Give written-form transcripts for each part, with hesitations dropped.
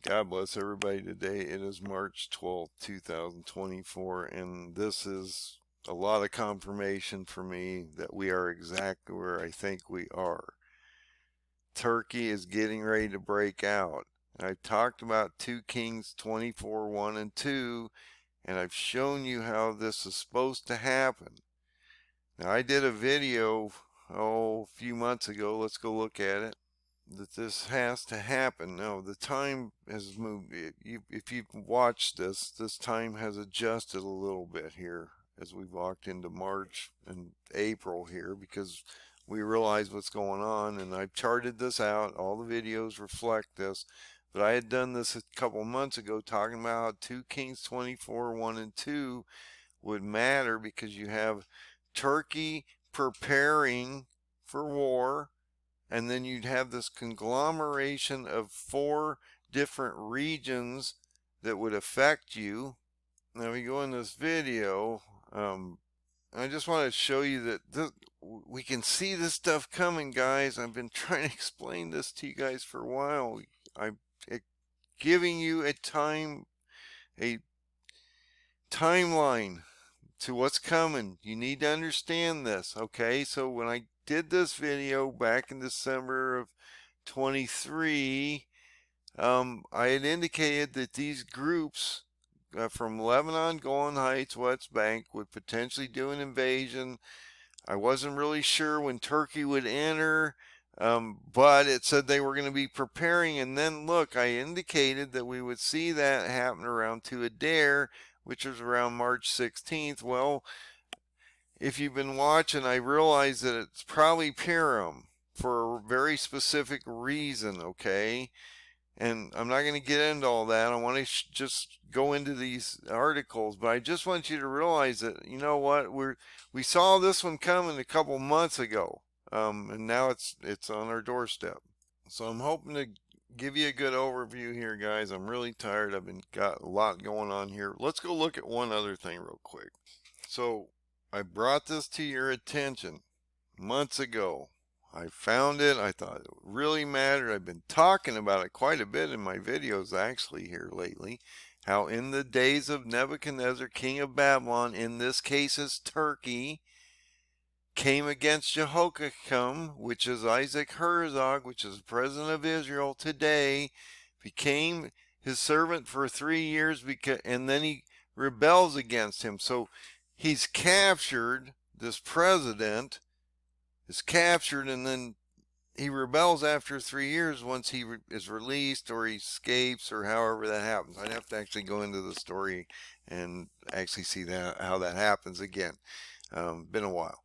God bless everybody today. It is March 12th, 2024, and this is a lot of confirmation for me that we are exactly where I think we are. Turkey is getting ready to break out. I've talked about 2 Kings 24, 1 and 2, and I've shown you how this is supposed to happen. Now, I did a video, a few months ago. Let's go look at it. That this has to happen. No, the time has moved. If you've watched this time has adjusted a little bit here as we've walked into March and April here, because we realize what's going on, and I've charted this out. All the videos reflect this, but I had done this a couple months ago talking about how 2 Kings 24, 1 and 2 would matter, because you have Turkey preparing for war, and then you'd have this conglomeration of 4 different regions that would affect you. Now we go in this video, I just want to show you that we can see this stuff coming, guys. I've been trying to explain this to you guys for a while. I'm giving you a timeline to what's coming. You need to understand this, okay? So when I did this video back in December of 23, I had indicated that these groups from Lebanon, Golan Heights, West Bank would potentially do an invasion. I wasn't really sure when Turkey would enter, but it said they were going to be preparing. And then look, I indicated that we would see that happen around to Adair, which was around March 16th. Well, if you've been watching, I realize that it's probably Purim for a very specific reason, okay? And I'm not going to get into all that. I want to just go into these articles, but I just want you to realize that, you know what, we saw this one coming a couple months ago, and now it's on our doorstep. So I'm hoping to give you a good overview here, guys. I'm really tired. Got a lot going on here. Let's go look at one other thing real quick. So I brought this to your attention months ago. I found it. I thought it really mattered. I've been talking about it quite a bit in my videos actually here lately. How in the days of Nebuchadnezzar, king of Babylon, in this case is Turkey, came against Jehoiakim, which is Isaac Herzog, which is the president of Israel today, became his servant for 3 years, and then he rebels against him. So he's captured, this president is captured, and then he rebels after 3 years once he is released, or he escapes, or however that happens. I'd have to actually go into the story and actually see how that happens again. Been a while.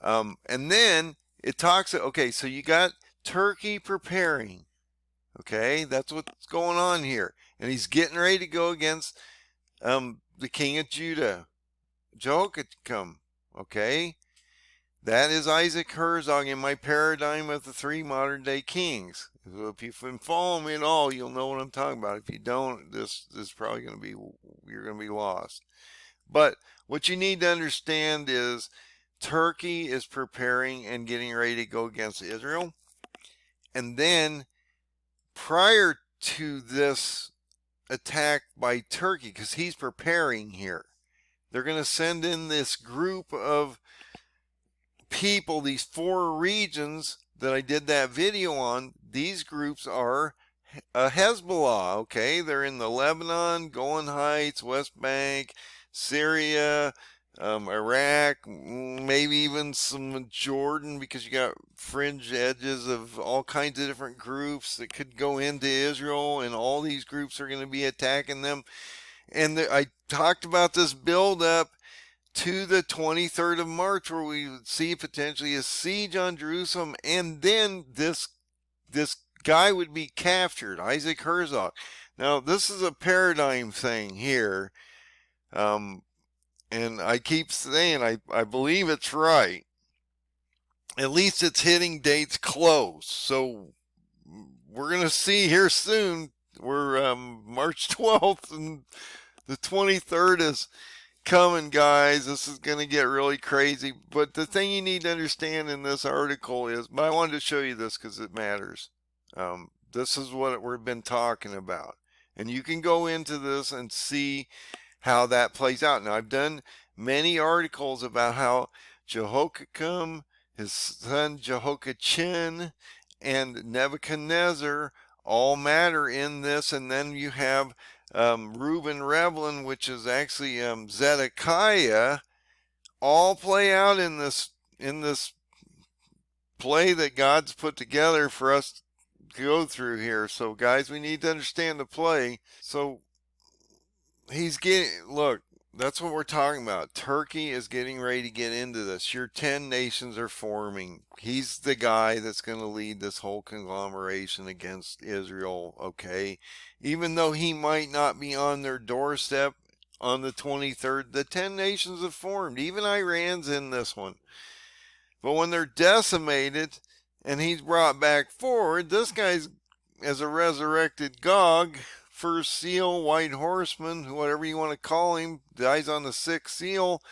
And then it talks, okay, so you got Turkey preparing. Okay, that's what's going on here. And he's getting ready to go against the king of Judah, Jehoiakim. Okay, that is Isaac Herzog in my paradigm of the 3 modern day kings. So if you've been following me at all, you'll know what I'm talking about. If you don't, this is probably going to be, you're going to be lost. But what you need to understand is Turkey is preparing and getting ready to go against Israel. And then prior to this attack by Turkey, because he's preparing here, they're going to send in this group of people, these 4 regions that I did that video on. These groups are Hezbollah, okay? They're in the Lebanon, Golan Heights, West Bank, Syria, Iraq, maybe even some Jordan, because you got fringe edges of all kinds of different groups that could go into Israel, and all these groups are going to be attacking them. And I talked about this build up to the 23rd of March, where we would see potentially a siege on Jerusalem, and then this guy would be captured, Isaac Herzog. Now, this is a paradigm thing here, and I keep saying I believe it's right. At least it's hitting dates close. So we're going to see here soon. We're March 12th, and the 23rd is coming, guys. This is going to get really crazy. But the thing you need to understand in this article is, but I wanted to show you this because it matters. This is what we've been talking about. And you can go into this and see how that plays out. Now, I've done many articles about how Jehoiakim, his son Jehoiachin, and Nebuchadnezzar all matter in this. And then you have Reuben Revlin, which is actually Zedekiah, all play out in this play that God's put together for us to go through here. So guys, we need to understand the play. So look, that's what we're talking about. Turkey is getting ready to get into this. Your 10 nations are forming. He's the guy that's going to lead this whole conglomeration against Israel, okay? Even though he might not be on their doorstep on the 23rd, the 10 nations have formed. Even Iran's in this one. But when they're decimated and he's brought back forward, this guy's as a resurrected Gog, first seal, white horseman, whatever you want to call him, dies on the sixth seal,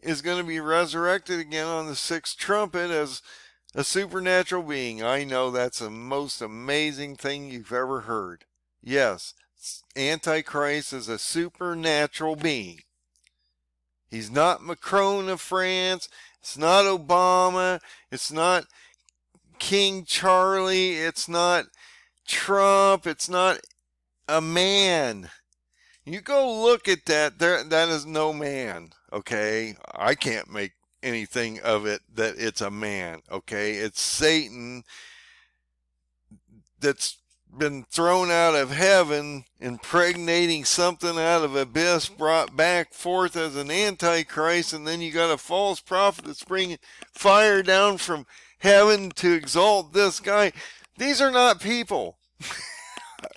is going to be resurrected again on the sixth trumpet as a supernatural being. I know that's the most amazing thing you've ever heard. Yes, Antichrist is a supernatural being. He's not Macron of France. It's not Obama. It's not King Charlie. It's not Trump. It's not a man. You go look at that. That is no man. Okay? I can't make anything of it that it's a man. Okay? It's Satan that's been thrown out of heaven, impregnating something out of abyss, brought back forth as an antichrist, and then you got a false prophet that's bringing fire down from heaven to exalt this guy. These are not people.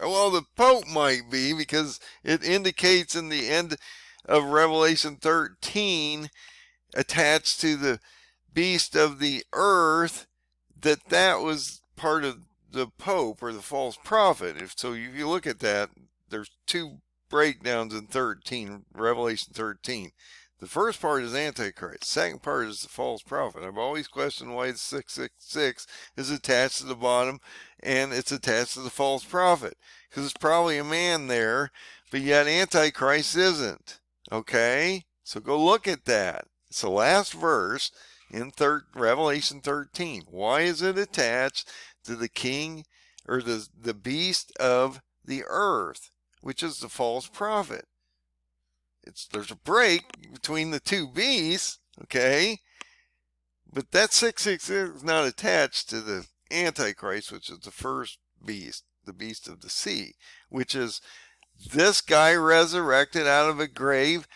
Well, the Pope might be, because it indicates in the end of Revelation 13, attached to the beast of the earth, that was part of the Pope or the false prophet. If you look at that, there's two breakdowns in Revelation 13. The first part is Antichrist. The second part is the false prophet. I've always questioned why the 666 is attached to the bottom and it's attached to the false prophet, because it's probably a man there, but yet Antichrist isn't. Okay? So go look at that. It's the last verse in Revelation 13. Why is it attached to the king or the beast of the earth, which is the false prophet? There's a break between the two beasts, okay? But that 666 is not attached to the Antichrist, which is the first beast, the beast of the sea, which is this guy resurrected out of a grave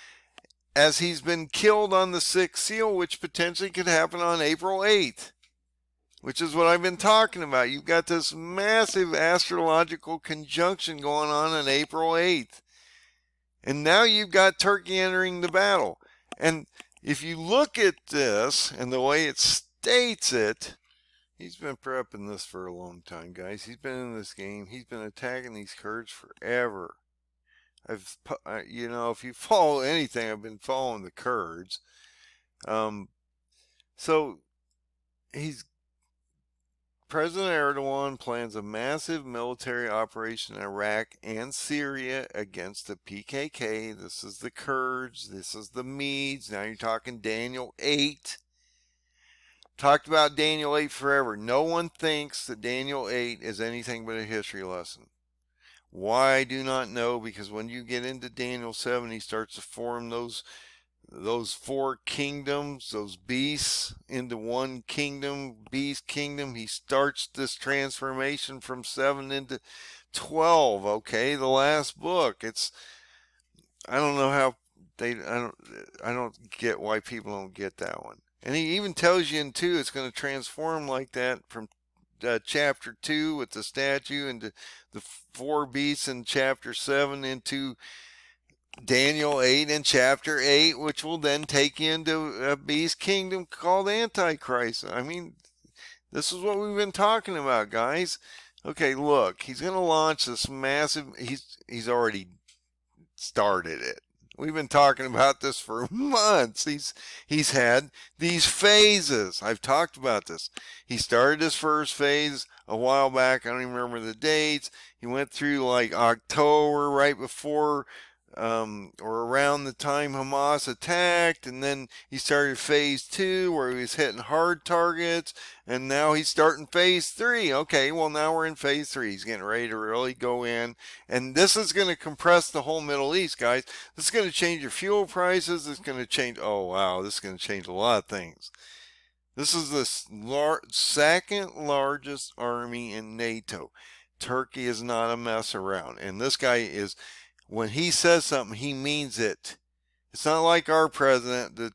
as he's been killed on the sixth seal, which potentially could happen on April 8th, which is what I've been talking about. You've got this massive astrological conjunction going on April 8th. And now you've got Turkey entering the battle. And if you look at this and the way it states it, he's been prepping this for a long time, guys. He's been in this game. He's been attacking these Kurds forever. If you follow anything, I've been following the Kurds. So President Erdoğan plans a massive military operation in Iraq and Syria against the PKK. This is the Kurds. This is the Medes. Now you're talking Daniel 8. Talked about Daniel 8 forever. No one thinks that Daniel 8 is anything but a history lesson. Why, I do not know, because when you get into Daniel 7, he starts to form those four kingdoms, those beasts, into one kingdom, beast kingdom. He starts this transformation from 7 into 12, okay? The last book. I don't know how I don't get why people don't get that one. And he even tells you in 2 it's going to transform like that from chapter 2 with the statue into the 4 beasts in chapter 7 into Daniel 8 and chapter 8, which will then take you into a beast kingdom called Antichrist. I mean, this is what we've been talking about, guys. Okay, look, he's going to launch this massive, he's already started it. We've been talking about this for months. He's had these phases. I've talked about this. He started his first phase a while back. I don't even remember the dates. He went through like October, right before or around the time Hamas attacked, and then he started phase 2 where he was hitting hard targets, and now he's starting phase 3. Okay, well, now we're in phase 3. He's getting ready to really go in, and this is going to compress the whole Middle East, guys. This is going to change your fuel prices. It's going to change, oh wow, this is going to change a lot of things. This is the second largest army in NATO. Turkey is not a mess around, and this guy is, when he says something, he means it. It's not like our president that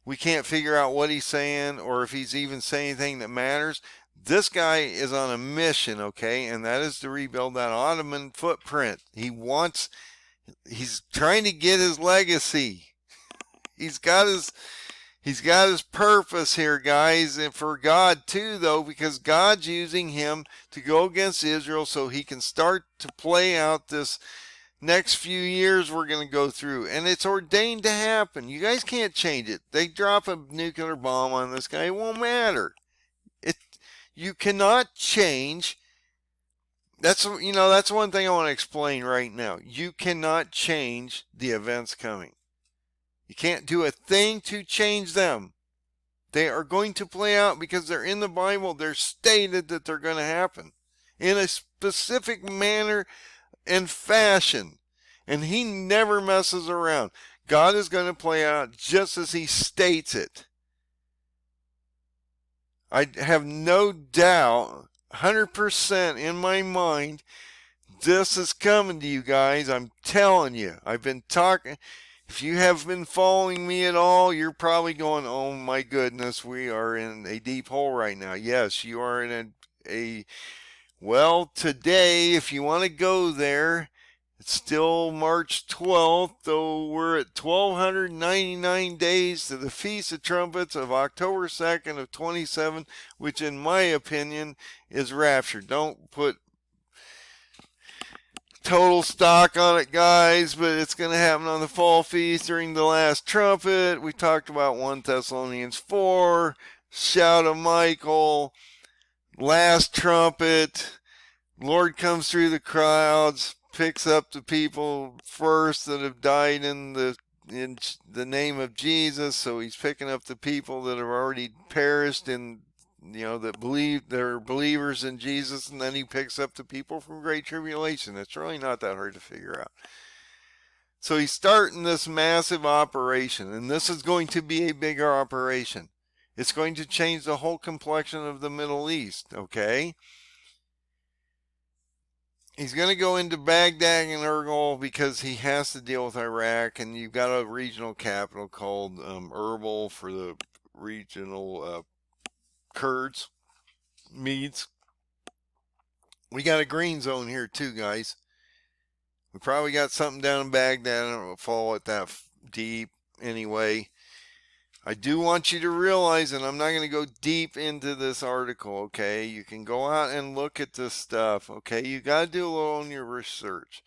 we can't figure out what he's saying or if he's even saying anything that matters. This guy is on a mission, okay, and that is to rebuild that Ottoman footprint. He's trying to get his legacy. He's got his purpose here, guys, and for God too, though, because God's using him to go against Israel so he can start to play out this next few years we're going to go through, and it's ordained to happen. You guys can't change it. They drop a nuclear bomb on this guy, it won't matter. You cannot change. That's one thing I want to explain right now. You cannot change the events coming. You can't do a thing to change them. They are going to play out because they're in the Bible. They're stated that they're going to happen in a specific manner and fashion, and he never messes around. God is going to play out just as he states it. I have no doubt, 100% in my mind, this is coming to you guys. I'm telling you. I've been talking. If you have been following me at all, you're probably going, oh my goodness, we are in a deep hole right now. Yes, you are in well, today, if you want to go there, it's still March 12th, though we're at 1,299 days to the Feast of Trumpets of October 2nd of 27, which in my opinion is rapture. Don't put total stock on it, guys, but it's going to happen on the fall feast during the last trumpet. We talked about 1 Thessalonians 4, shout of Michael, last trumpet, Lord comes through the crowds, picks up the people first that have died in the name of Jesus. So he's picking up the people that have already perished and that believe they're believers in Jesus, and then he picks up the people from great tribulation. It's really not that hard to figure out. So he's starting this massive operation, and this is going to be a bigger operation. It's going to change the whole complexion of the Middle East, okay? He's going to go into Baghdad and Erbil because he has to deal with Iraq, and you've got a regional capital called Erbil for the regional Kurds, Medes. We got a green zone here too, guys. We probably got something down in Baghdad. I don't follow it that deep anyway. I do want you to realize, and I'm not going to go deep into this article, okay? You can go out and look at this stuff, okay? You got to do a little on your research.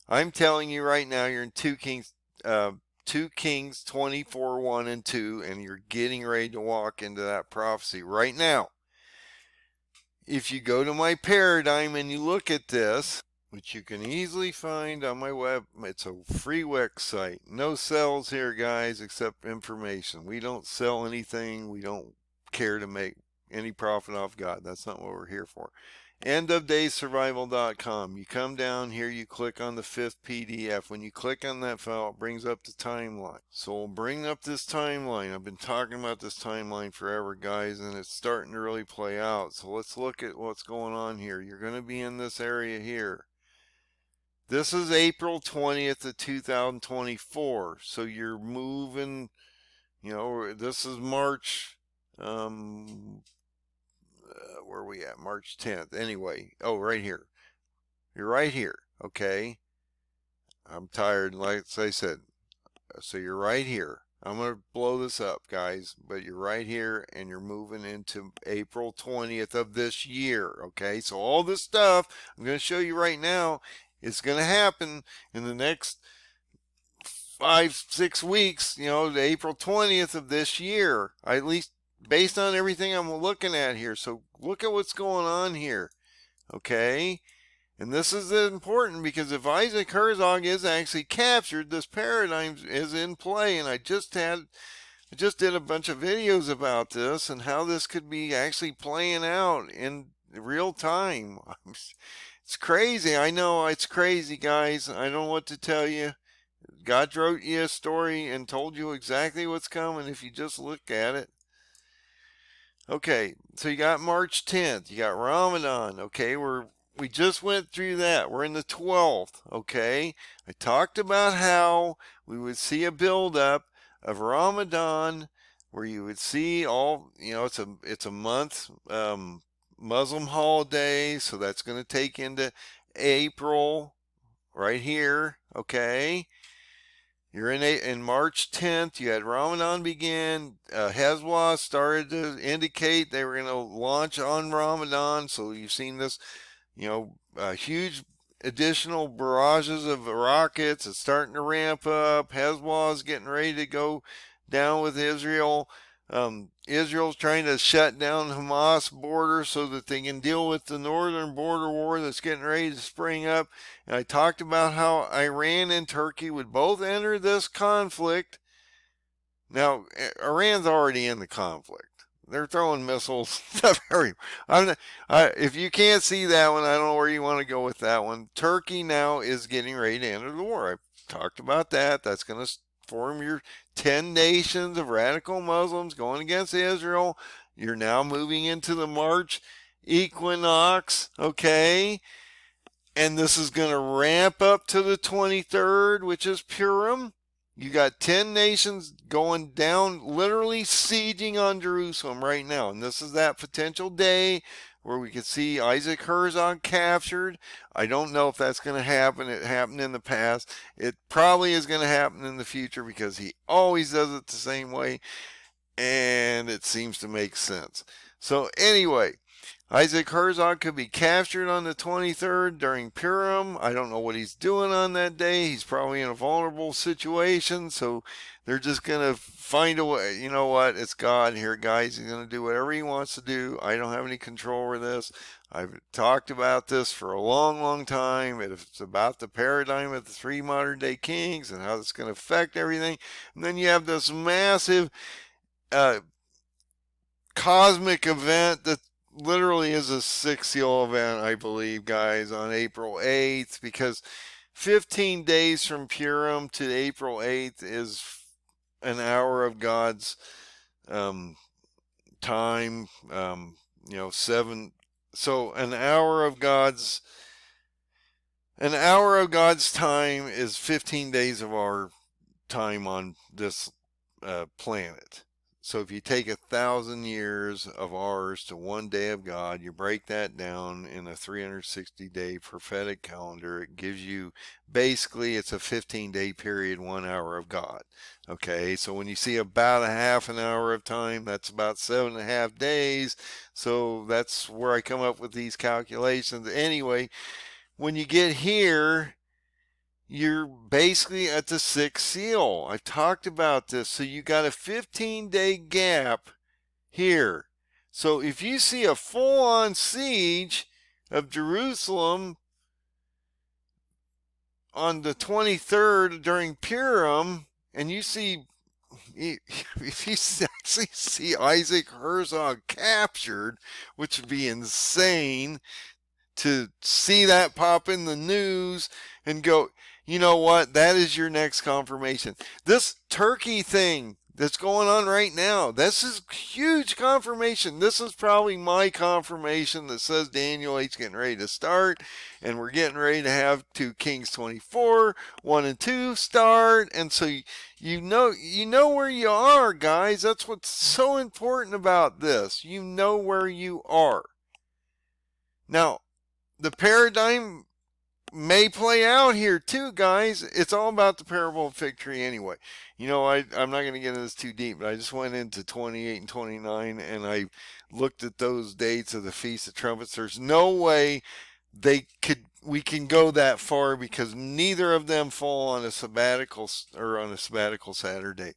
I'm telling you right now, you're in 2 Kings 24, 1 and 2, and you're getting ready to walk into that prophecy right now. If you go to my paradigm and you look at this, which you can easily find on my web. It's a free Wix site. No sales here, guys, except information. We don't sell anything. We don't care to make any profit off God. That's not what we're here for. endofdayssurvival.com. You come down here, you click on the 5th PDF. When you click on that file, it brings up the timeline. So we'll bring up this timeline. I've been talking about this timeline forever, guys, and it's starting to really play out. So let's look at what's going on here. You're going to be in this area here. This is April 20th of 2024. So you're moving, this is March, where are we at? March 10th. Anyway, right here. You're right here, okay? I'm tired, like I said. So you're right here. I'm going to blow this up, guys, but you're right here, and you're moving into April 20th of this year, okay? So all this stuff I'm going to show you right now, it's going to happen in the next 5-6 weeks, to April 20th of this year, at least based on everything I'm looking at here. So look at what's going on here, okay? And this is important because if Isaac Herzog is actually captured, this paradigm is in play. And I just did a bunch of videos about this and how this could be actually playing out in real time. It's crazy. I know it's crazy, guys. I don't know what to tell you. God wrote you a story and told you exactly what's coming if you just look at it. Okay, so you got March 10th. You got Ramadan. Okay, we just went through that. We're in the 12th. Okay, I talked about how we would see a buildup of Ramadan, where you would see all, it's a month Muslim holiday, so that's going to take into April right here. Okay. You're in March 10th. You had Ramadan begin. Hezbollah started to indicate they were going to launch on Ramadan. So you've seen this, huge additional barrages of rockets. It's starting to ramp up. Hezbollah is getting ready to go down with Israel. Israel's trying to shut down Hamas border so that they can deal with the northern border war that's getting ready to spring up. And I talked about how Iran and Turkey would both enter this conflict. Now, Iran's already in the conflict. They're throwing missiles everywhere. If you can't see that one, I don't know where you want to go with that one. Turkey now is getting ready to enter the war. I talked about that. That's going to form your 10 nations of radical Muslims going against Israel. You're now moving into the March equinox, okay? And this is going to ramp up to the 23rd, which is Purim. You got 10 nations going down, literally sieging on Jerusalem right now. And this is that potential day where we could see Isaac Herzog captured. I don't know if that's going to happen. It happened in the past. It probably is going to happen in the future because he always does it the same way. And it seems to make sense. So anyway, Isaac Herzog could be captured on the 23rd during Purim. I don't know what he's doing on that day. He's probably in a vulnerable situation, so they're just going to find a way. You know what? It's God here, guys. He's going to do whatever he wants to do. I don't have any control over this. I've talked about this for a long, long time. It's about the paradigm of the three modern day kings and how it's going to affect everything. And then you have this massive cosmic event that literally is a 6 seal event, I believe, guys, on April 8th, because 15 days from Purim to April 8th is an hour of God's time, 7. So an hour of God's time is 15 days of our time on this planet. So if you take 1,000 years of ours to one day of God, you break that down in a 360-day prophetic calendar, it gives you, basically, it's a 15-day period, 1 hour of God. Okay, so when you see about a half an hour of time, that's about 7.5 days. So that's where I come up with these calculations. Anyway, when you get here, you're basically at the 6th seal. I talked about this. So you got a 15-day gap here. So if you see a full-on siege of Jerusalem on the 23rd during Purim, and you see, if you actually see Isaac Herzog captured, which would be insane to see that pop in the news and go, you know what, that is your next confirmation. This Turkey thing that's going on right now, this is huge confirmation. This is probably my confirmation that says Daniel 8's getting ready to start, and we're getting ready to have 2 Kings 24, 1 and 2 start. And so you know where you are, guys. That's what's so important about this. You know where you are. Now, the paradigm may play out here too, guys. It's all about the parable of fig tree anyway. I'm not going to get into this too deep, but I just went into 28 and 29 and I looked at those dates of the Feast of Trumpets. There's no way they could we can go that far because neither of them fall on a sabbatical or on a sabbatical Saturday.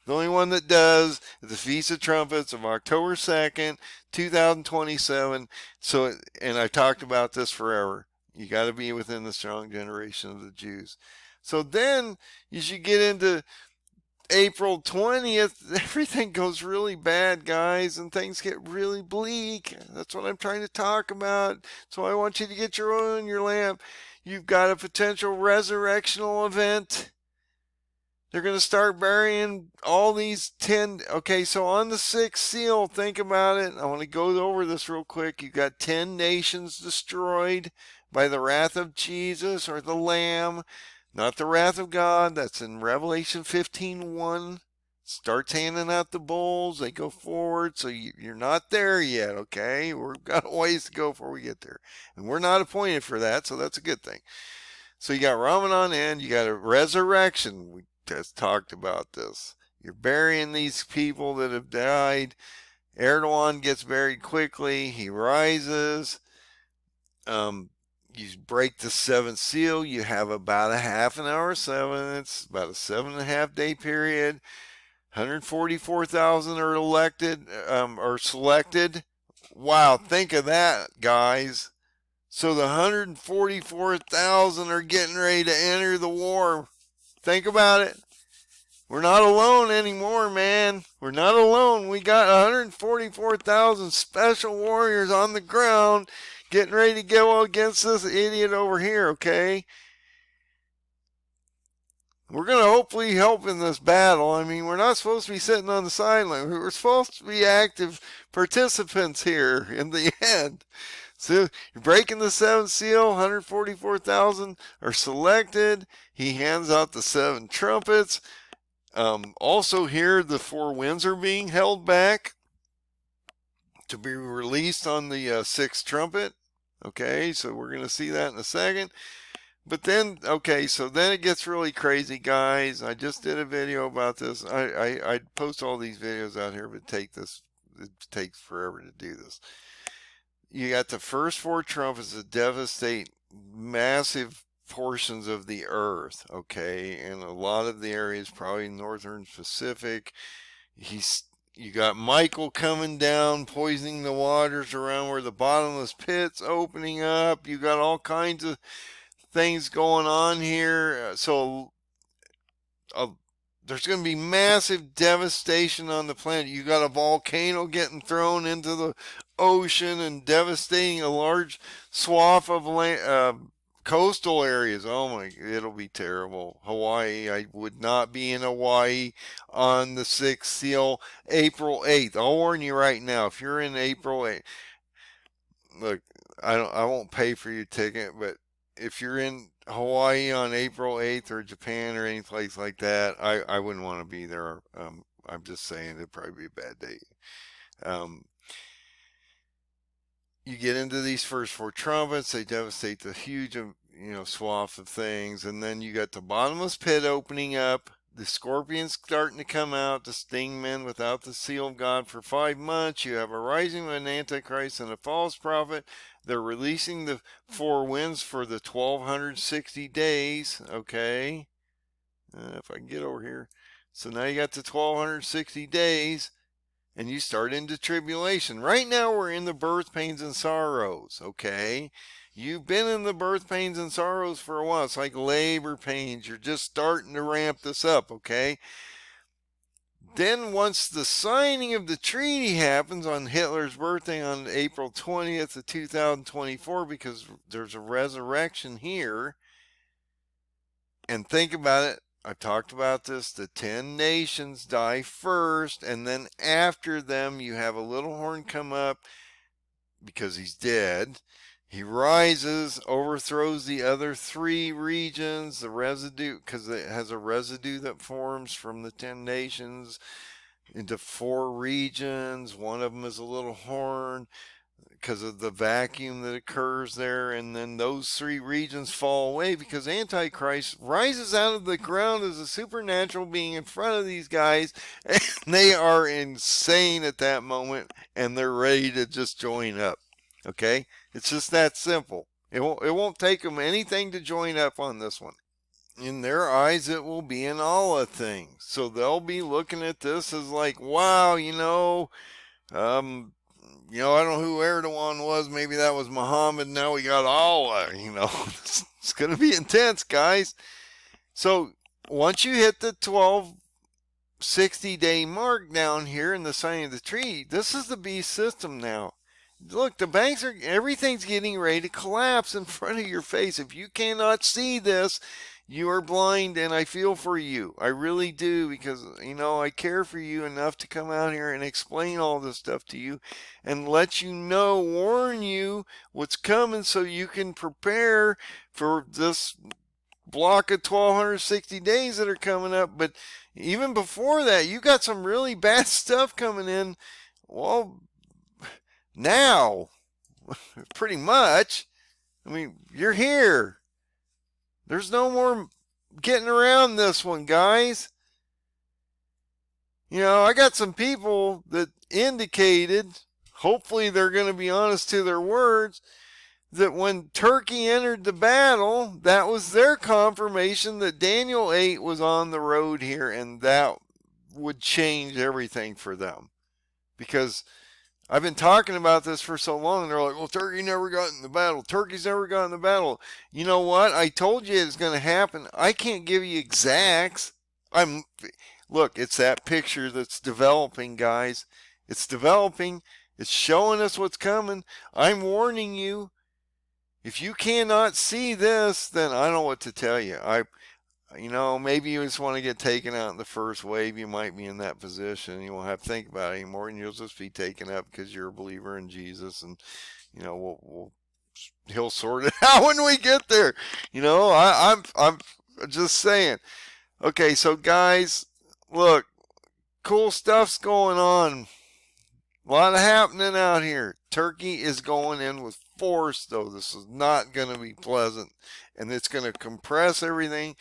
The only one that does is the Feast of Trumpets of October 2nd, 2027. So, and I've talked about this forever. You got to be within the strong generation of the Jews. So then you should get into April 20th. Everything goes really bad, guys, and things get really bleak. That's what I'm trying to talk about. So I want you to get your oil in your lamp. You've got a potential resurrectional event. They're going to start burying all these 10. Okay, so on the sixth seal, think about it. I want to go over this real quick. You've got 10 nations destroyed by the wrath of Jesus or the Lamb, not the wrath of God. That's in Revelation 15:1. Starts handing out the bowls. They go forward. So you're not there yet, okay? We've got a ways to go before we get there. And we're not appointed for that, so that's a good thing. So you got Ramadan end. You got a resurrection. We just talked about this. You're burying these people that have died. Erdoğan gets buried quickly. He rises. You break the seventh seal. You have about a half an hour, 7. It's about a 7.5 day period. 144,000 are elected or selected. Wow, think of that, guys. So the 144,000 are getting ready to enter the war. Think about it. We're not alone anymore, man. We're not alone. We got 144,000 special warriors on the ground getting ready to go against this idiot over here, okay? We're going to hopefully help in this battle. I mean, we're not supposed to be sitting on the sideline. We're supposed to be active participants here in the end. So you're breaking the seventh seal. 144,000 are selected. He hands out the 7 trumpets. Also here, the 4 winds are being held back to be released on the 6th trumpet. Okay, so we're going to see that in a second. But then, okay, so then it gets really crazy, guys. I just did a video about this. I'd post all these videos out here, but it takes forever to do this. You got the first 4 trumpets that devastate massive portions of the earth, okay, and a lot of the areas, probably northern Pacific. You got Michael coming down, poisoning the waters around where the bottomless pit's opening up. You got all kinds of things going on here. So there's going to be massive devastation on the planet. You got a volcano getting thrown into the ocean and devastating a large swath of land, coastal areas. Oh my, it'll be terrible. Hawaii, I would not be in Hawaii on the 6th seal, April 8th. I'll warn you right now, if you're in April 8th, look, I won't pay for your ticket, but if you're in Hawaii on April 8th or Japan or any place like that, I wouldn't want to be there. I'm just saying it'd probably be a bad day. You get into these first 4 trumpets, they devastate the huge, swath of things, and then you got the bottomless pit opening up, the scorpions starting to come out to sting men without the seal of God for 5 months. You have a rising of an antichrist and a false prophet. They're releasing the 4 winds for the 1260 days, okay? If I can get over here. So now you got the 1260 days, and you start into tribulation. Right now we're in the birth pains and sorrows, okay? You've been in the birth pains and sorrows for a while. It's like labor pains. You're just starting to ramp this up, okay? Then once the signing of the treaty happens on Hitler's birthday on April 20th of 2024, because there's a resurrection here, and think about it, I talked about this, the 10 nations die first, and then after them you have a little horn come up because he's dead. He rises, overthrows the other 3 regions, the residue, because it has a residue that forms from the 10 nations into 4 regions. One of them is a little horn because of the vacuum that occurs there, and then those 3 regions fall away because Antichrist rises out of the ground as a supernatural being in front of these guys, and they are insane at that moment, and they're ready to just join up. Okay? It's just that simple. It won't take them anything to join up on this one. In their eyes, it will be an Allah thing. So they'll be looking at this as like, wow, um, I don't know who Erdogan was. Maybe that was Muhammad. Now we got Allah. It's going to be intense, guys. So once you hit the 60-day mark down here in the sign of the tree, this is the beast system now. Look, everything's getting ready to collapse in front of your face. If you cannot see this, you are blind, and I feel for you. I really do, because, I care for you enough to come out here and explain all this stuff to you and let you know, warn you what's coming so you can prepare for this block of 1260 days that are coming up. But even before that, you got some really bad stuff coming in. Well, now, pretty much. I mean, you're here. There's no more getting around this one, guys. I got some people that indicated, hopefully they're going to be honest to their words, that when Turkey entered the battle, that was their confirmation that Daniel 8 was on the road here, and that would change everything for them. Because I've been talking about this for so long, and they're like, well, Turkey never got in the battle. Turkey's never got in the battle. You know what? I told you it's going to happen. I can't give you exacts. Look, it's that picture that's developing, guys. It's developing. It's showing us what's coming. I'm warning you. If you cannot see this, then I don't know what to tell you. Maybe you just want to get taken out in the first wave. You might be in that position. You won't have to think about it anymore, and you'll just be taken up because you're a believer in Jesus, and he'll sort it out when we get there. I'm just saying. Okay, so guys, look, cool stuff's going on. A lot of happening out here. Turkey is going in with force, though. This is not going to be pleasant, and it's going to compress everything.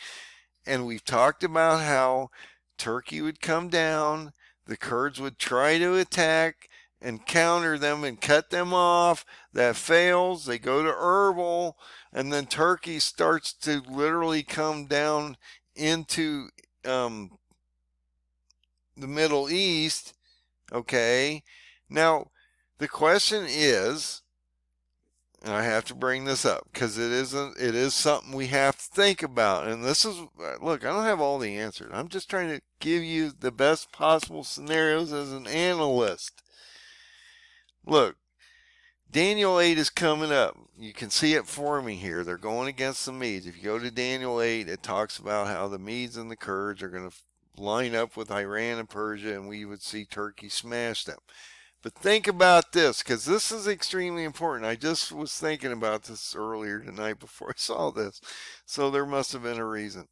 And we've talked about how Turkey would come down, the Kurds would try to attack and counter them and cut them off. That fails. They go to Erbil, and then Turkey starts to literally come down into the Middle East. Okay. Now, the question is, and I have to bring this up because it is something we have to think about. And this is, look, I don't have all the answers. I'm just trying to give you the best possible scenarios as an analyst. Look, Daniel 8 is coming up. You can see it forming here. They're going against the Medes. If you go to Daniel 8, it talks about how the Medes and the Kurds are going to line up with Iran and Persia, and we would see Turkey smash them. But think about this, because this is extremely important. I just was thinking about this earlier tonight before I saw this. So there must have been a reason.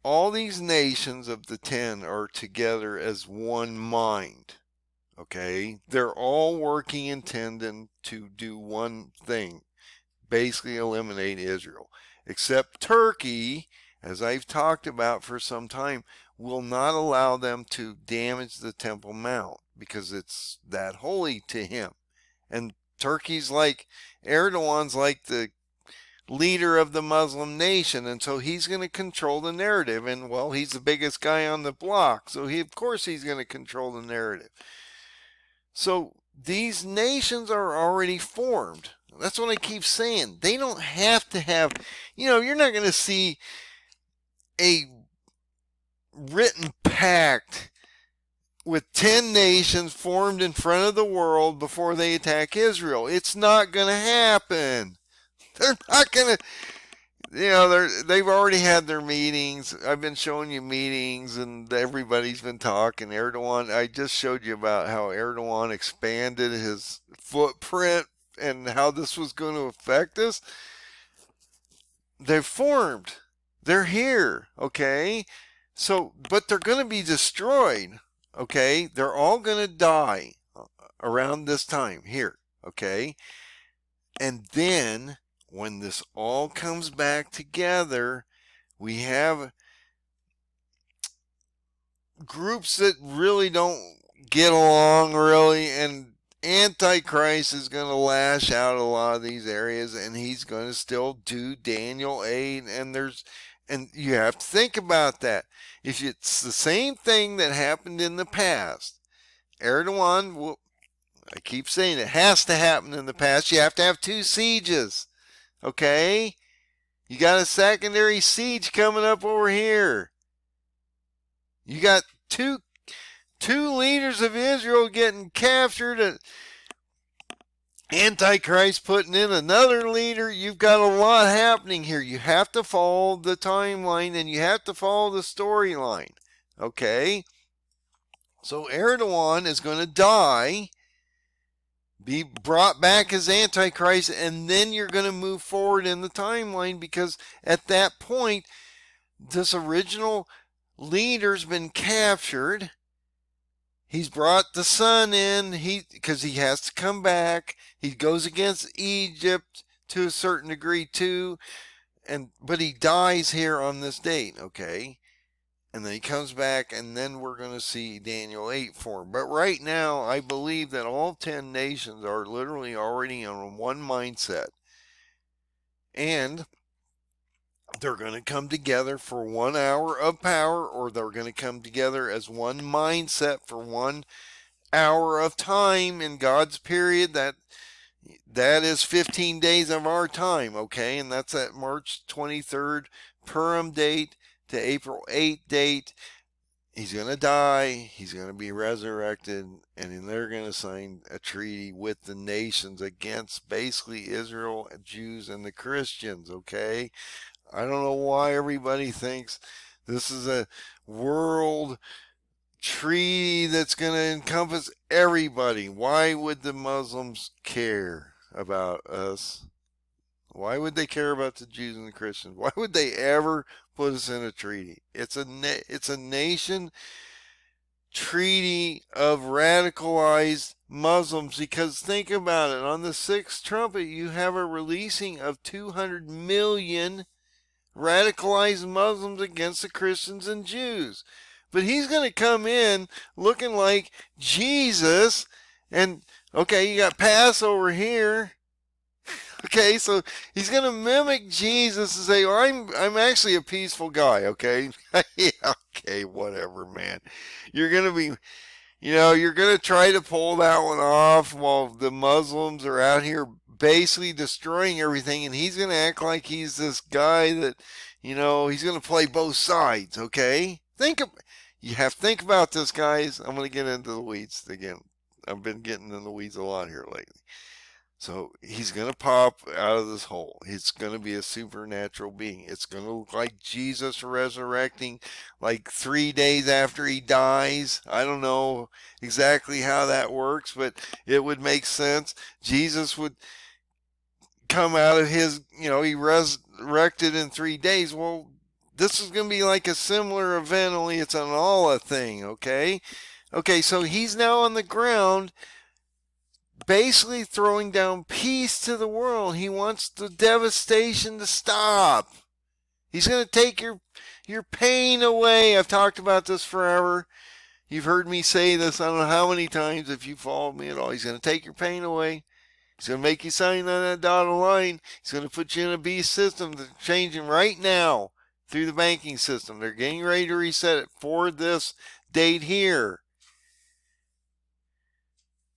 All these nations of the 10 are together as one mind. Okay? They're all working in tandem to do one thing. Basically eliminate Israel. Except Turkey, as I've talked about for some time, will not allow them to damage the Temple Mount because it's that holy to him. And Turkey's like, Erdogan's like the leader of the Muslim nation, and so he's going to control the narrative. And, well, he's the biggest guy on the block, so of course he's going to control the narrative. So these nations are already formed. That's what I keep saying. They don't have to have, you're not going to see a written pact with 10 nations formed in front of the world before they attack Israel. It's not going to happen. They're not going to, they've already had their meetings. I've been showing you meetings, and everybody's been talking. Erdogan, I just showed you about how Erdogan expanded his footprint and how this was going to affect us. They've formed. They're here, okay? So, but they're going to be destroyed, okay? They're all going to die around this time here, okay? And then, when this all comes back together, we have groups that really don't get along really, and Antichrist is going to lash out a lot of these areas, and he's going to still do Daniel 8, and you have to think about that. If it's the same thing that happened in the past, Erdoğan will, I keep saying it has to happen in the past. You have to have 2 sieges. Okay? You got a secondary siege coming up over here. You got two leaders of Israel getting captured. Antichrist putting in another leader. You've got a lot happening here. You have to follow the timeline and you have to follow the storyline. Okay? So Erdoğan is going to die, be brought back as Antichrist, and then you're going to move forward in the timeline, because at that point, this original leader's been captured. He's brought the son in, because he has to come back. He goes against Egypt to a certain degree too, but he dies here on this date, okay? And then he comes back, and then we're going to see Daniel 8 form. But right now, I believe that all 10 nations are literally already on one mindset. And they're going to come together for 1 hour of power, or they're going to come together as one mindset for 1 hour of time in God's period. That is 15 days of our time, okay? And that's at March 23rd Purim date to April 8th date. He's going to die, he's going to be resurrected, and then they're going to sign a treaty with the nations against basically Israel, Jews, and the Christians, okay? I don't know why everybody thinks this is a world treaty that's going to encompass everybody. Why would the Muslims care about us? Why would they care about the Jews and the Christians? Why would they ever put us in a treaty? It's a nation treaty of radicalized Muslims, because think about it. On the 6th trumpet, you have a releasing of 200 million radicalized Muslims against the Christians and Jews. But he's going to come in looking like Jesus, and okay, you got Passover here. Okay, so he's going to mimic Jesus and say, well, I'm actually a peaceful guy, okay? Yeah, okay, whatever, man. You're going to be, you're going to try to pull that one off while the Muslims are out here basically destroying everything, and he's going to act like he's this guy that, he's going to play both sides, okay? You have to think about this, guys. I'm going to get into the weeds again. I've been getting in the weeds a lot here lately. So he's going to pop out of this hole. It's going to be a supernatural being. It's going to look like Jesus resurrecting like 3 days after he dies. I don't know exactly how that works, but it would make sense. Jesus would come out of his, he resurrected in 3 days. Well, this is going to be like a similar event, only it's an Allah thing, okay? Okay, so he's now on the ground, basically throwing down peace to the world. He wants the devastation to stop. He's going to take your pain away. I've talked about this forever. You've heard me say this I don't know how many times if you followed me at all. He's going to take your pain away. He's going to make you sign on that dotted line. He's going to put you in a beast system that's changing right now through the banking system. They're getting ready to reset it for this date here.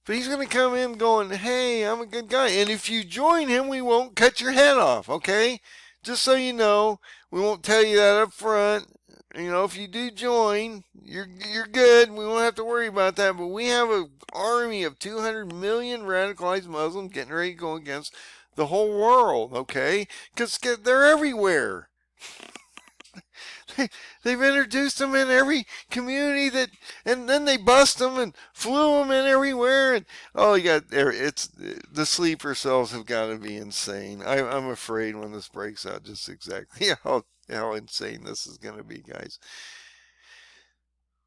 But he's going to come in going, hey, I'm a good guy. And if you join him, we won't cut your head off, okay? Just so you know, we won't tell you that up front. If you do join, you're good. We won't have to worry about that. But we have an army of 200 million radicalized Muslims getting ready to go against the whole world, okay? Because they're everywhere. They've introduced them in every community and then they bust them and flew them in everywhere. And the sleeper cells have got to be insane. I'm afraid when this breaks out just exactly how insane this is going to be, guys.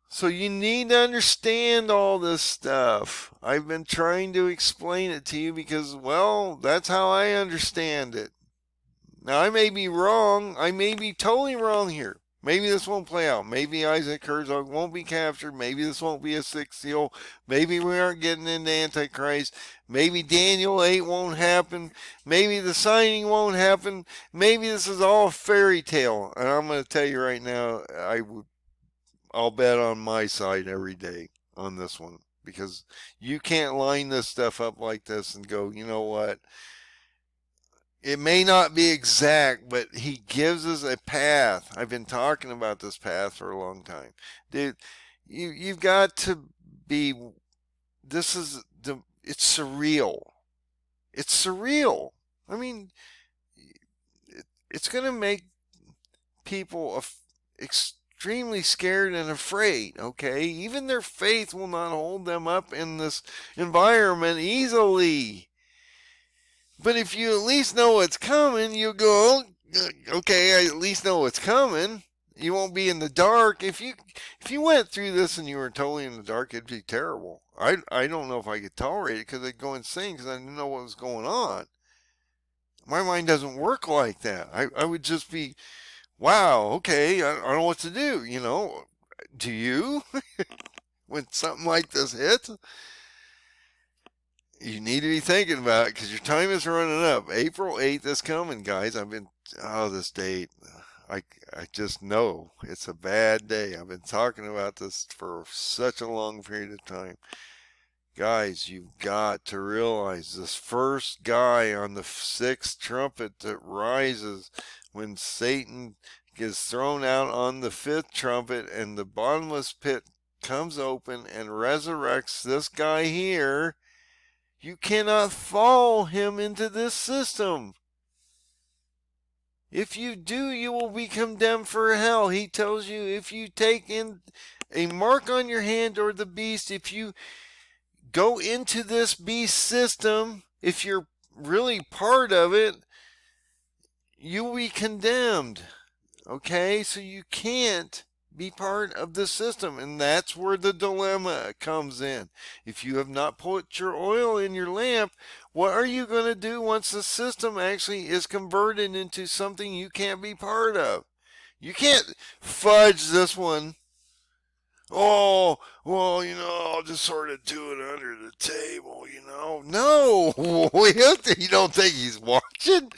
So you need to understand all this stuff. I've been trying to explain it to you because, well, that's how I understand it. Now, I may be wrong. I may be totally wrong here. Maybe this won't play out. Maybe Isaac Herzog won't be captured. Maybe this won't be a sixth seal. Maybe we aren't getting into Antichrist. Maybe Daniel 8 won't happen. Maybe the signing won't happen. Maybe this is all a fairy tale. And I'm going to tell you right now, I'll bet on my side every day on this one, because you can't line this stuff up like this and go, you know what? It may not be exact, but he gives us a path. I've been talking about this path for a long time. Dude, you've got to be, it's surreal. It's surreal. I mean, it's going to make people extremely scared and afraid, okay? Even their faith will not hold them up in this environment easily. But if you at least know what's coming, you'll go, okay, I at least know what's coming. You won't be in the dark. If you went through this and you were totally in the dark, it'd be terrible. I don't know if I could tolerate it, because I'd go insane because I didn't know what was going on. My mind doesn't work like that. I would just be, wow, okay, I don't know what to do, you know. Do you? When something like this hits? You need to be thinking about it, because your time is running up. April 8th is coming, guys. This date. I just know it's a bad day. I've been talking about this for such a long period of time. Guys, you've got to realize this first guy on the sixth trumpet that rises when Satan gets thrown out on the fifth trumpet and the bottomless pit comes open and resurrects this guy here. You cannot follow him into this system. If you do, you will be condemned for hell. He tells you, if you take in a mark on your hand or the beast, if you go into this beast system, if you're really part of it, you will be condemned. Okay? So you can't be part of the system, and that's where the dilemma comes in. If you have not put your oil in your lamp, what are you going to do once the system actually is converted into something you can't be part of? You can't fudge this one. Oh, well, I'll just sort of do it under the table. No, you don't think he's watching?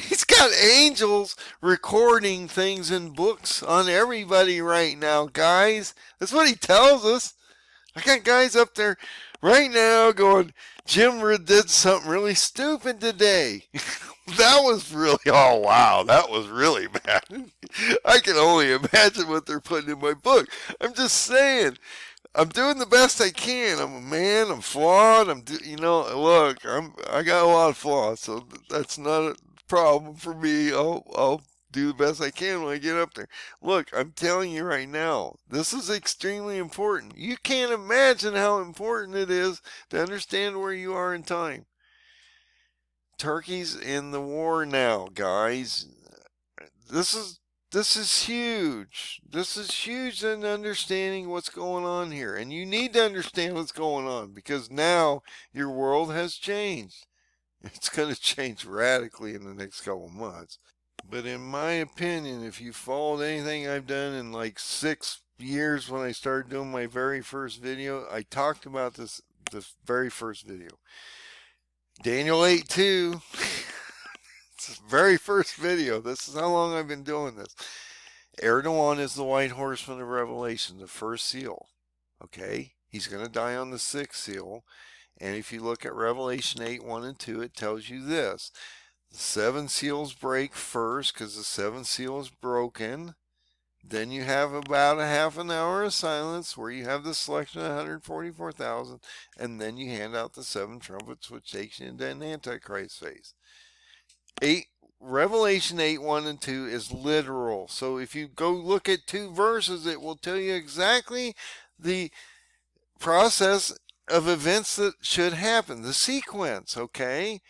He's got angels recording things in books on everybody right now, guys. That's what he tells us. I got guys up there right now going, Jim did something really stupid today. That was really, oh wow, that was really bad. I can only imagine what they're putting in my book. I'm just saying, I'm doing the best I can. I'm a man. I'm flawed. Look, I got a lot of flaws, so that's not a problem for me. I'll do the best I can when I get up there. Look, I'm telling you right now, this is extremely important. You can't imagine how important it is to understand where you are in time. Turkey's in the war now, guys. This is huge. This is huge in understanding what's going on here. And you need to understand what's going on, because now your world has changed. It's going to change radically in the next couple of months. But in my opinion, if you followed anything I've done in like 6 years when I started doing my very first video, I talked about this very first video. Daniel 8:2. It's the very first video. This is how long I've been doing this. Erdoğan is the white horseman of Revelation, the first seal. Okay? He's going to die on the sixth seal. And if you look at Revelation 8:1 and 2, it tells you this. The 7 seals break first because the 7th seal is broken. Then you have about a half an hour of silence where you have the selection of 144,000. And then you hand out the 7 trumpets, which takes you into an Antichrist phase. Revelation 8:1 and 2 is literal. So if you go look at 2 verses, it will tell you exactly the process of events that should happen, the sequence, okay?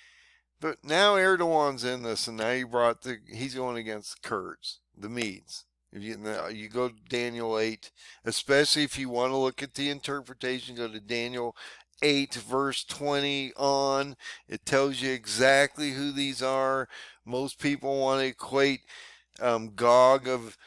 But now Erdogan's in this, and now he's going against the Kurds, the Medes. If you go to Daniel 8, especially if you want to look at the interpretation, go to Daniel 8 verse 20 on. It tells you exactly who these are. Most people want to equate Gog of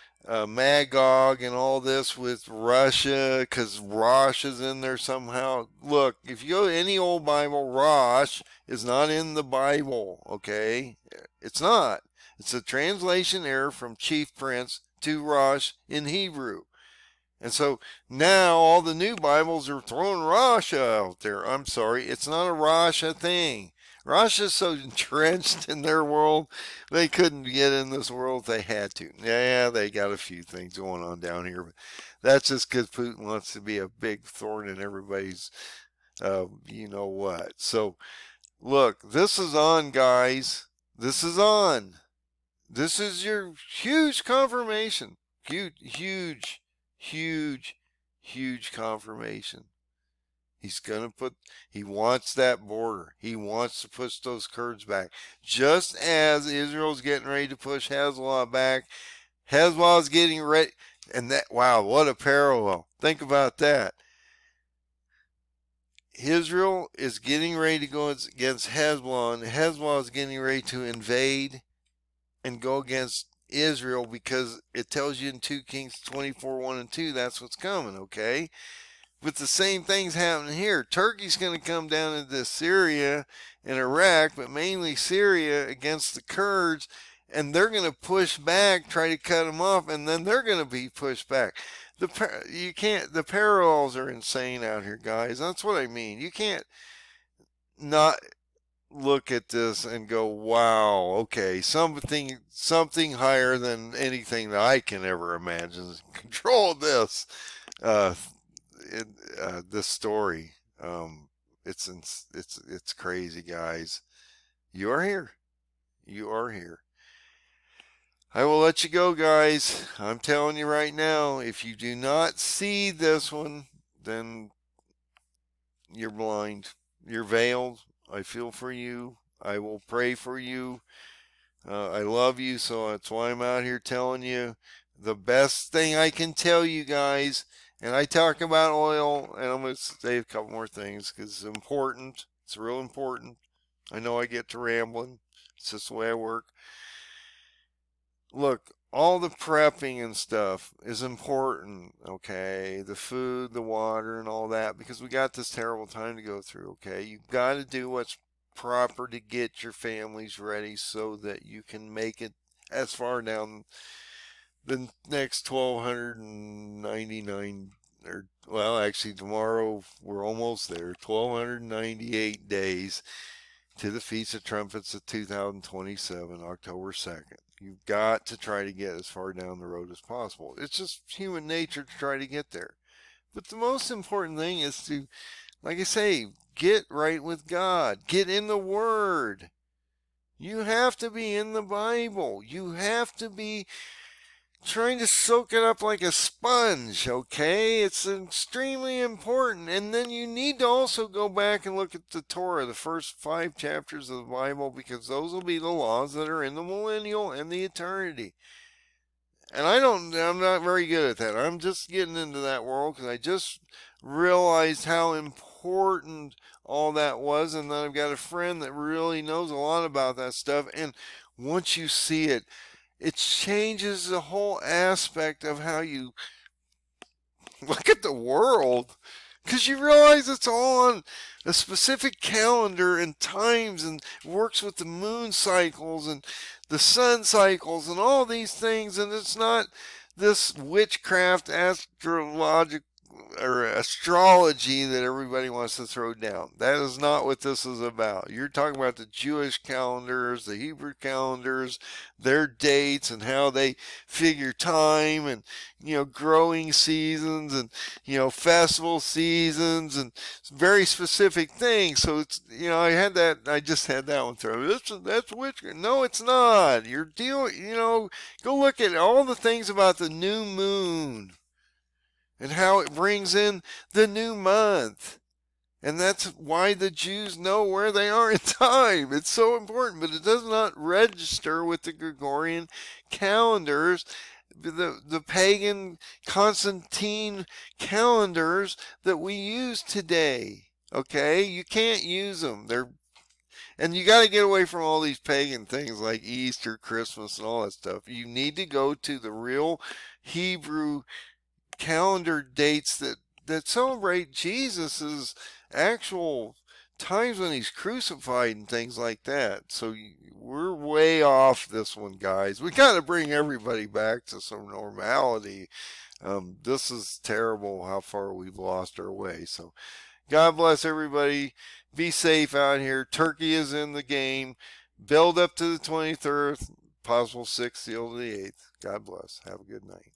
Magog and all this with Russia, because Rosh is in there somehow. Look, if you go to any old Bible, Rosh is not in the Bible, okay? It's not. It's a translation error from chief prince to Rosh in Hebrew. And so now all the new Bibles are throwing Rasha out there. I'm sorry, it's not a Rasha thing. Rasha's so entrenched in their world, they couldn't get in this world if they had to. Yeah, they got a few things going on down here, but that's just because Putin wants to be a big thorn in everybody's, you know what. So, look, this is on, guys. This is on. This is your huge confirmation. Huge, huge, huge confirmation. He's going to he wants that border. He wants to push those Kurds back. Just as Israel's getting ready to push Hezbollah back, Hezbollah's getting ready. And that, wow, what a parallel. Think about that. Israel is getting ready to go against Hezbollah, and Hezbollah is getting ready to invade and go against Israel, because it tells you in 2 Kings 24, 1 and 2, that's what's coming, okay? But the same thing's happening here. Turkey's going to come down into Syria and Iraq, but mainly Syria against the Kurds, and they're going to push back, try to cut them off, and then they're going to be pushed back. The parallels are insane out here, guys. That's what I mean. You can't not look at this and go, wow, okay, something higher than anything that I can ever imagine control this this story. It's crazy, guys. You are here. You are here. I will let you go, guys. I'm telling you right now, if you do not see this one, then you're blind. You're veiled. I feel for you. I will pray for you. I love you, so that's why I'm out here telling you the best thing I can tell you guys. And I talk about oil, and I'm going to say a couple more things because it's important. It's real important. I know I get to rambling. It's just the way I work. Look, all the prepping and stuff is important, okay? The food, the water, and all that, because we got this terrible time to go through, okay? You've got to do what's proper to get your families ready so that you can make it as far down the next 1,299, or, well, actually tomorrow we're almost there, 1,298 days to the Feast of Trumpets of 2027, October 2nd. You've got to try to get as far down the road as possible. It's just human nature to try to get there. But the most important thing is to, like I say, get right with God. Get in the Word. You have to be in the Bible. You have to be trying to soak it up like a sponge, okay? It's extremely important. And then you need to also go back and look at the Torah, the first 5 chapters of the Bible, because those will be the laws that are in the millennial and the eternity. And I'm not very good at that. I'm just getting into that world because I just realized how important all that was. And then I've got a friend that really knows a lot about that stuff. And once you see it, it changes the whole aspect of how you look at the world, because you realize it's all on a specific calendar and times, and works with the moon cycles and the sun cycles and all these things, and it's not this witchcraft astrological or astrology that everybody wants to throw down. That is not what this is about. You're talking about the Jewish calendars, the Hebrew calendars, their dates and how they figure time, and, you know, growing seasons, and, you know, festival seasons, and very specific things. So it's, you know, I just had that one thrown. That's witchcraft. No, it's not. You're dealing, you know, go look at all the things about the new moon and how it brings in the new month. And that's why the Jews know where they are in time. It's so important, but it does not register with the Gregorian calendars, the pagan Constantine calendars that we use today. Okay? You can't use them. And you got to get away from all these pagan things like Easter, Christmas, and all that stuff. You need to go to the real Hebrew calendar dates that celebrate Jesus's actual times when he's crucified and things like that. So we're way off this one, guys. We got to bring everybody back to some normality. This is terrible how far we've lost our way. So God bless everybody. Be safe out here. Turkey is in the game. Build up to the 23rd, possible 6th, the 8th. God bless. Have a good night.